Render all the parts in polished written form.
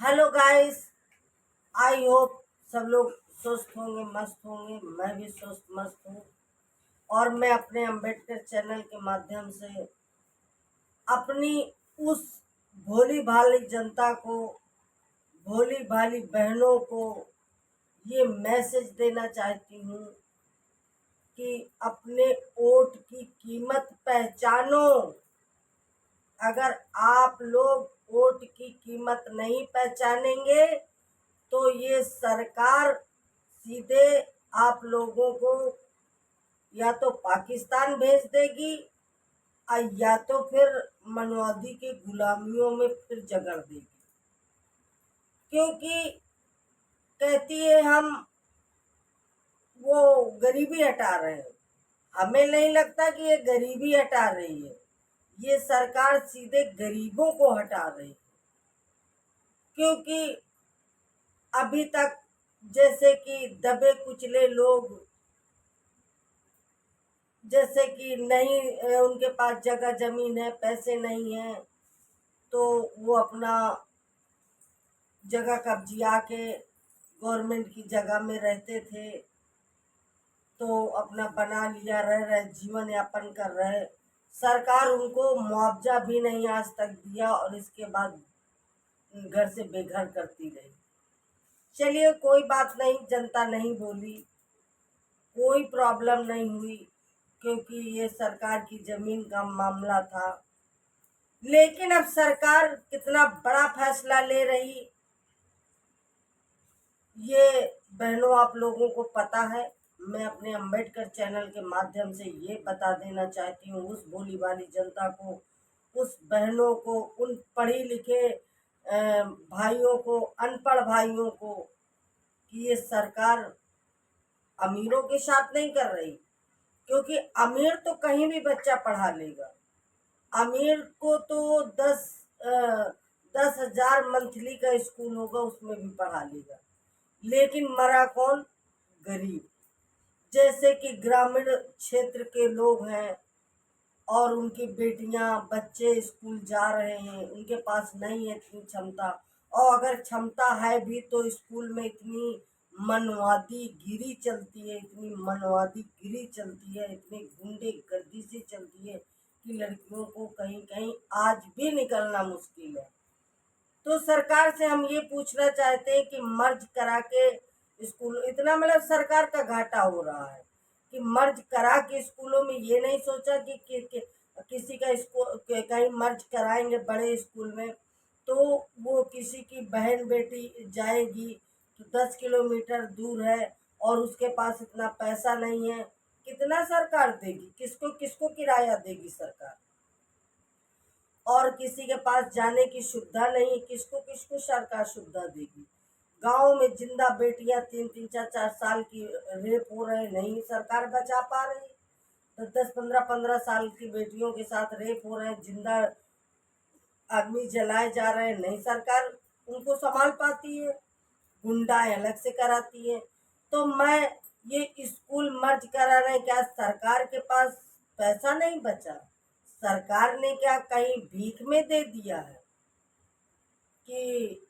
Hello guys. I hope सब लोग स्वस्थ होंगे, मस्त होंगे। मैं भी स्वस्थ मस्त हूँ। और मैं अपने अंबेडकर चैनल के माध्यम से अपनी उस भोली भाली जनता को, भोली भाली बहनों को ये मैसेज देना चाहती हूँ कि अपने वोट की कीमत पहचानो। अगर आप लोग वोट की कीमत नहीं पहचानेंगे तो ये सरकार सीधे आप लोगों को या तो पाकिस्तान भेज देगी या तो फिर मनवादी की गुलामियों में फिर जगड़ देगी। क्योंकि कहती है हम वो गरीबी हटा रहे हैं। हमें नहीं लगता कि ये गरीबी हटा रही है, ये सरकार सीधे गरीबों को हटा रही है। क्योंकि अभी तक जैसे कि दबे कुचले लोग, जैसे कि नहीं उनके पास जगह जमीन है, पैसे नहीं है, तो वो अपना जगह कब्जिया के गवर्नमेंट की जगह में रहते थे, तो अपना बना लिया, रह रहे जीवन यापन कर रहे। सरकार उनको मुआवजा भी नहीं आज तक दिया और इसके बाद घर से बेघर करती रही। चलिए कोई बात नहीं, जनता नहीं बोली, कोई प्रॉब्लम नहीं हुई, क्योंकि ये सरकार की जमीन का मामला था। लेकिन अब सरकार कितना बड़ा फैसला ले रही, ये बहनों आप लोगों को पता है। मैं अपने अंबेडकर चैनल के माध्यम से ये बता देना चाहती हूँ उस भोली भाली जनता को, उस बहनों को, उन पढ़ी लिखे भाइयों को, अनपढ़ भाइयों को, कि ये सरकार अमीरों के साथ नहीं कर रही। क्योंकि अमीर तो कहीं भी बच्चा पढ़ा लेगा। अमीर को तो 10,000 मंथली का स्कूल होगा, उसमें भी पढ़ा लेगा। लेकिन मरा कौन? गरीब। जैसे कि ग्रामीण क्षेत्र के लोग हैं और उनकी बेटियां बच्चे स्कूल जा रहे हैं, उनके पास नहीं है इतनी क्षमता, और अगर क्षमता है भी तो स्कूल में इतनी मनवादी गिरी चलती है, इतनी मनवादी गिरी चलती है, इतनी गुंडे गर्दी से चलती है कि लड़कियों को कहीं कहीं आज भी निकलना मुश्किल है। तो सरकार से हम ये पूछना चाहते हैं कि मर्ज करा के स्कूल, इतना मतलब सरकार का घाटा हो रहा है कि मर्ज करा के स्कूलों में ये नहीं सोचा कि किसी का स्कूल कहीं मर्ज कराएंगे बड़े स्कूल में तो वो किसी की बहन बेटी जाएगी तो 10 किलोमीटर दूर है और उसके पास इतना पैसा नहीं है, कितना सरकार देगी? किसको किसको किराया देगी सरकार? और किसी के पास जाने की सुविधा नहीं, किसको किसको सरकार सुविधा देगी? गांव में जिंदा बेटियां 3-3, 4-4 साल की रेप हो रहे, नहीं सरकार बचा पा रही। तो 10-15-15 साल की बेटियों के साथ रेप हो रहे, जिंदा आदमी जलाए जा रहे हैं, नहीं सरकार उनको संभाल पाती है, गुंडाएं अलग से कराती है। तो मैं ये स्कूल मर्ज करा रहे, क्या सरकार के पास पैसा नहीं बचा? सरकार ने क्या कहीं भीख में दे दिया है कि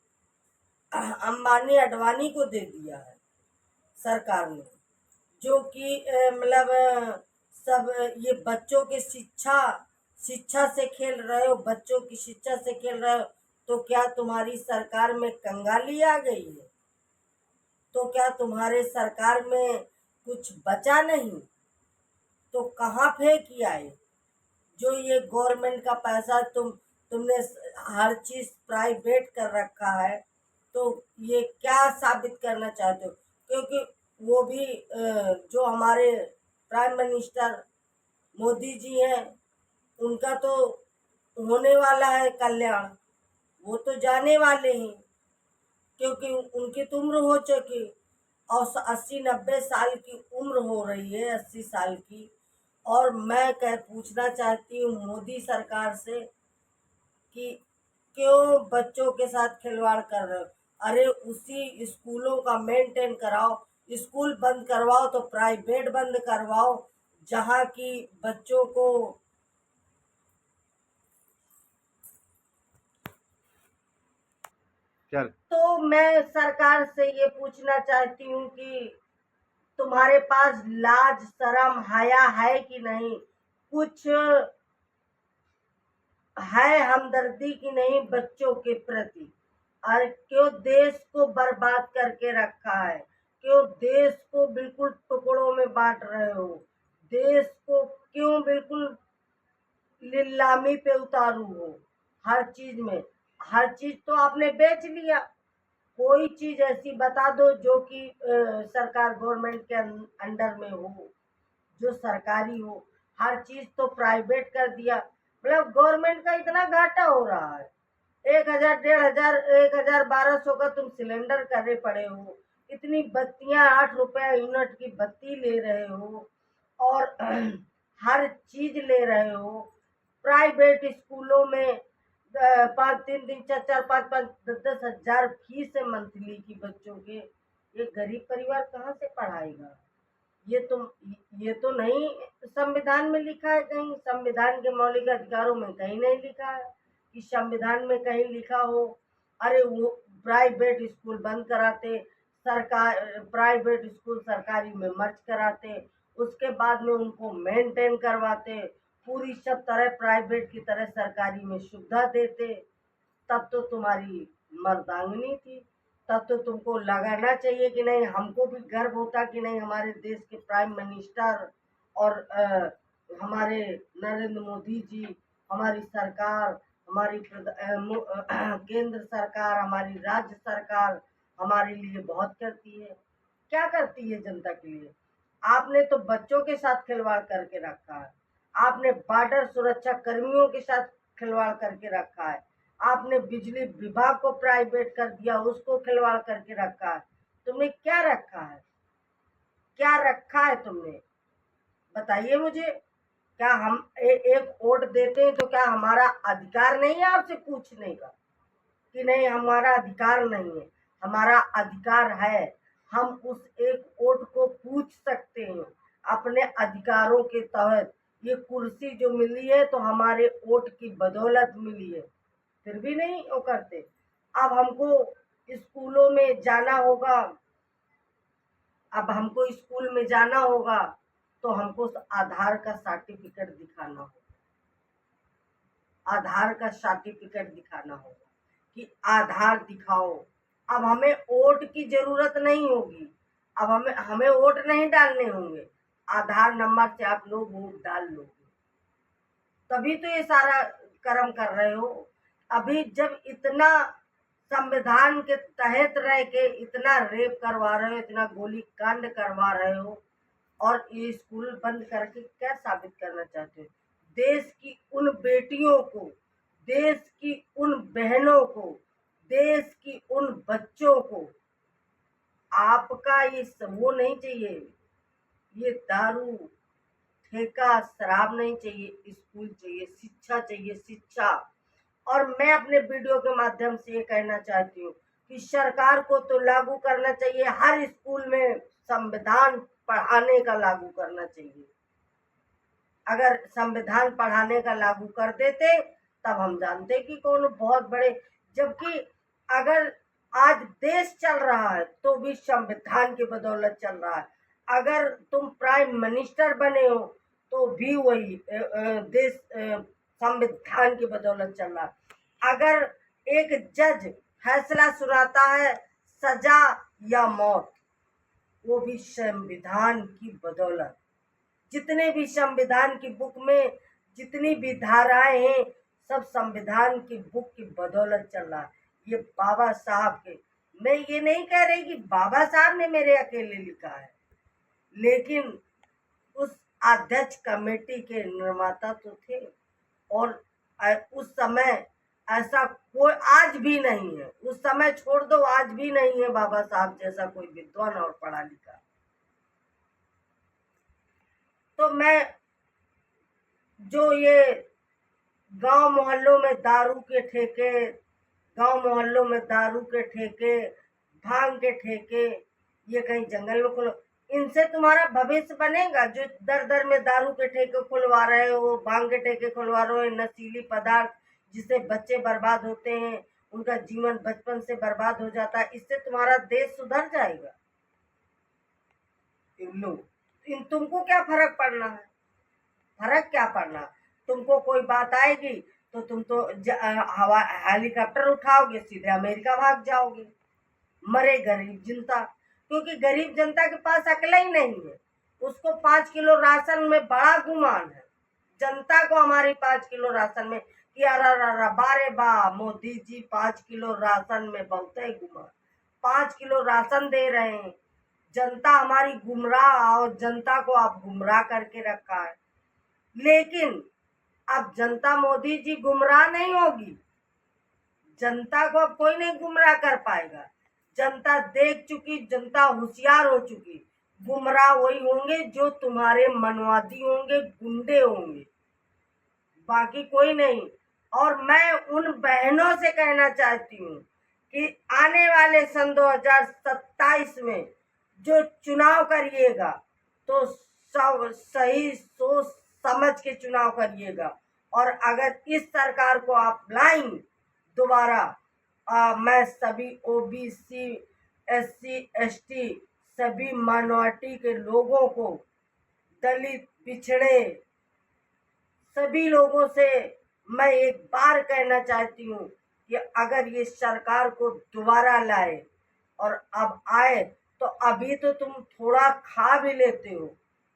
अंबानी अडवाणी को दे दिया है सरकार ने? जो कि मतलब सब ये बच्चों के शिक्षा से खेल रहे हो, बच्चों की शिक्षा से खेल रहे हो। तो क्या तुम्हारी सरकार में कंगाली आ गई है? तो क्या तुम्हारे सरकार में कुछ बचा नहीं? तो कहाँ फेंक आए? जो ये गवर्नमेंट का पैसा तुमने हर चीज प्राइवेट कर रखा है, तो ये क्या साबित करना चाहते हो? क्योंकि वो भी जो हमारे प्राइम मिनिस्टर मोदी जी हैं, उनका तो होने वाला है कल्याण, वो तो जाने वाले हैं, क्योंकि उनकी तो उम्र हो चुकी और 80-90 साल की उम्र हो रही है, 80 साल की। और मैं पूछना चाहती हूँ मोदी सरकार से कि क्यों बच्चों के साथ खिलवाड़ कर रहे हो? अरे उसी स्कूलों का मेंटेन कराओ, स्कूल बंद करवाओ तो प्राइवेट बंद करवाओ, जहाँ की बच्चों को क्या? तो मैं सरकार से ये पूछना चाहती हूँ कि तुम्हारे पास लाज शर्म हया है कि नहीं, कुछ है हमदर्दी की नहीं बच्चों के प्रति। और क्यों देश को बर्बाद करके रखा है, क्यों देश को बिल्कुल टुकड़ों में बांट रहे हो, देश को क्यों बिल्कुल नीलामी पे उतारू हो। हर चीज में, हर चीज तो आपने बेच लिया। कोई चीज ऐसी बता दो जो कि सरकार गवर्नमेंट के अंडर में हो, जो सरकारी हो। हर चीज तो प्राइवेट कर दिया। मतलब गवर्नमेंट का इतना घाटा हो रहा है। 1,000 1,500 1,000 1,200 का तुम सिलेंडर करे पड़े हो। इतनी बत्तियां 8 रुपया यूनिट की बत्ती ले रहे हो, और हर चीज ले रहे हो। प्राइवेट स्कूलों में 5 3 दिन 4 4 5 5 10 10 हजार फीस है मंथली की बच्चों के। ये गरीब परिवार कहाँ से पढ़ाएगा? ये तो ये तो नहीं संविधान में लिखा है, कहीं संविधान के मौलिक अधिकारों में कहीं नहीं लिखा है कि संविधान में कहीं लिखा हो। अरे वो प्राइवेट स्कूल बंद कराते, सरकार प्राइवेट स्कूल सरकारी में मर्ज कराते, उसके बाद में उनको मेंटेन करवाते, पूरी सब तरह प्राइवेट की तरह सरकारी में सुविधा देते। तब तो तुम्हारी मर्दांगनी थी। तब तो तुमको लगाना चाहिए कि नहीं, हमको भी गर्व होता कि नहीं हमारे देश के प्राइम मिनिस्टर और हमारे नरेंद्र मोदी जी, हमारी सरकार, हमारी केंद्र सरकार, हमारी राज्य सरकार हमारे लिए बहुत करती है। क्या करती है जनता के लिए? आपने तो बच्चों के साथ खिलवाड़ करके रखा है। आपने बॉर्डर सुरक्षा कर्मियों के साथ खिलवाड़ करके रखा है। आपने बिजली विभाग को प्राइवेट कर दिया, उसको खिलवाड़ करके रखा है। तुमने क्या रखा है? क्या रखा है तुमने? बताइए मुझे। क्या हम एक वोट देते हैं तो क्या हमारा अधिकार नहीं है आपसे पूछने का कि नहीं हमारा अधिकार नहीं है? हमारा अधिकार है। हम उस एक वोट को पूछ सकते हैं अपने अधिकारों के तहत। ये कुर्सी जो मिली है तो हमारे वोट की बदौलत मिली है, फिर भी नहीं वो करते। अब हमको स्कूलों में जाना होगा, अब हमको स्कूल में जाना होगा तो हमको आधार का सर्टिफिकेट दिखाना होगा। आधार का सर्टिफिकेट दिखाना होगा कि आधार दिखाओ। अब हमें वोट की जरूरत नहीं होगी। अब हमें हमें वोट नहीं डालने होंगे, आधार नंबर से आप लोग वोट डाल लोगे। तभी तो ये सारा कर्म कर रहे हो। अभी जब इतना संविधान के तहत रह के इतना रेप करवा रहे हो, इतना गोली कांड करवा रहे हो, और ये स्कूल बंद करके क्या साबित करना चाहते हो? देश की उन बेटियों को, देश की उन बहनों को, देश की उन बच्चों को आपका ये वो नहीं चाहिए। ये दारू ठेका शराब नहीं चाहिए, स्कूल चाहिए, शिक्षा चाहिए, शिक्षा। और मैं अपने वीडियो के माध्यम से ये कहना चाहती हूँ कि सरकार को तो लागू करना चाहिए, हर स्कूल में संविधान पढ़ाने का लागू करना चाहिए। अगर संविधान पढ़ाने का लागू कर देते तब हम जानते कि कौन बहुत बड़े। जबकि अगर आज देश चल रहा है तो भी संविधान की बदौलत चल रहा है। अगर तुम प्राइम मिनिस्टर बने हो तो भी वही देश संविधान की बदौलत चल रहा है। अगर एक जज फैसला सुनाता है सजा या मौत, वो भी संविधान की बदौलत। जितने भी संविधान की बुक में जितनी भी धाराएं हैं सब संविधान की बुक की बदौलत चल रहा है। ये बाबा साहब के, मैं ये नहीं कह रही कि बाबा साहब ने मेरे अकेले लिखा है, लेकिन उस अध्यक्ष कमेटी के निर्माता तो थे। और उस समय ऐसा कोई आज भी नहीं है, उस समय छोड़ दो, आज भी नहीं है बाबा साहब जैसा कोई विद्वान और पढ़ा लिखा। तो मैं जो ये गांव मोहल्लों में दारू के ठेके, गांव मोहल्लों में दारू के ठेके, भांग के ठेके, ये कहीं जंगल में खुलो, इनसे तुम्हारा भविष्य बनेगा? जो दर दर में दारू के ठेके खुलवा रहे हो, भांग के ठेके खुलवा रहे हो, नशीली पदार्थ जिससे बच्चे बर्बाद होते हैं, उनका जीवन बचपन से बर्बाद हो जाता है। इससे तुम्हारा देश सुधर जाएगा? लो, तुमको क्या फर्क पड़ना है? फर्क क्या पड़ना? तुमको कोई बात आएगी तो तुम तो हवा हेलीकॉप्टर उठाओगे, सीधे अमेरिका भाग जाओगे। मरे गरीब जनता, क्योंकि गरीब जनता के पास अकल ही नहीं है। उसको 5 किलो राशन में बड़ा गुमान है। जनता को हमारी 5 किलो राशन में कि अरे बारे बा मोदी जी 5 किलो राशन में बहुत है गुमान। 5 किलो राशन दे रहे हैं, जनता हमारी गुमराह, और जनता को आप गुमराह करके रखा है। लेकिन अब जनता मोदी जी गुमराह नहीं होगी, जनता को अब कोई नहीं गुमराह कर पाएगा। जनता देख चुकी, जनता होशियार हो चुकी। गुमराह वही होंगे जो तुम्हारे मनवादी होंगे, गुंडे होंगे, बाकी कोई नहीं। और मैं उन बहनों से कहना चाहती हूँ कि आने वाले सन 2027 में जो चुनाव करिएगा तो सब सही सोच समझ के चुनाव करिएगा। और अगर इस सरकार को आप लाएंगे दोबारा, मैं सभी ओबीसी, एससी, एसटी, सभी माइनॉरिटी के लोगों को, दलित, पिछड़े सभी लोगों से मैं एक बार कहना चाहती हूँ कि अगर ये सरकार को दोबारा लाए, और अब आए तो अभी तो तुम थोड़ा खा भी लेते हो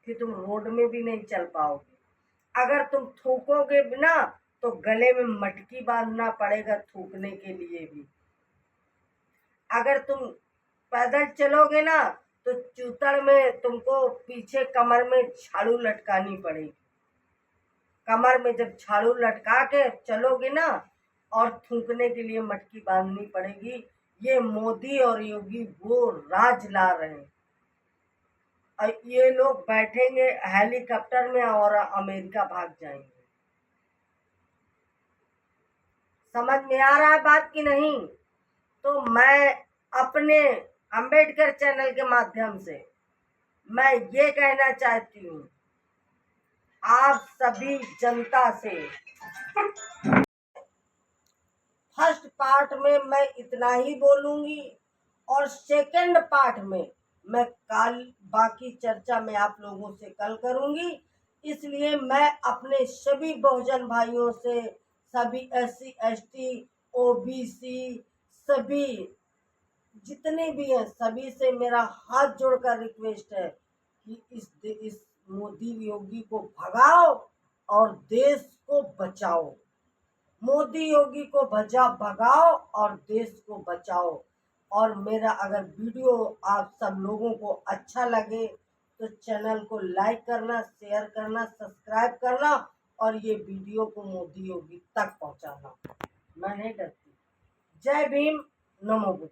कि तुम रोड में भी नहीं चल पाओगे। अगर तुम थूकोगे बिना तो गले में मटकी बांधना पड़ेगा थूकने के लिए भी। अगर तुम पैदल चलोगे ना तो चूतड़ में तुमको पीछे कमर में झाड़ू लटकानी पड़ेगी। कमर में जब झाड़ू लटका के चलोगे ना, और थूकने के लिए मटकी बांधनी पड़ेगी। ये मोदी और योगी वो राज ला रहे हैं, और ये लोग बैठेंगे हेलीकॉप्टर में और अमेरिका भाग जाएंगे। समझ में आ रहा है बात की नहीं? तो मैं अपने अंबेडकर चैनल के माध्यम से मैं ये कहना चाहती हूँ आप सभी जनता से, फर्स्ट पार्ट में मैं इतना ही बोलूंगी, और सेकंड पार्ट में मैं कल बाकी चर्चा में आप लोगों से कल करूंगी। इसलिए मैं अपने सभी बहुजन भाइयों से, सभी एससी, एसटी, ओबीसी, सभी जितने भी हैं, सभी से मेरा हाथ जोड़कर रिक्वेस्ट है कि इस मोदी योगी को भगाओ और देश को बचाओ। मोदी योगी को भगाओ और देश को बचाओ। और मेरा अगर वीडियो आप सब लोगों को अच्छा लगे तो चैनल को लाइक करना, शेयर करना, सब्सक्राइब करना, और ये वीडियो को मोदी योगी तक पहुंचाना। मैं नहीं डरती। जय भीम, नमो बुद्ध।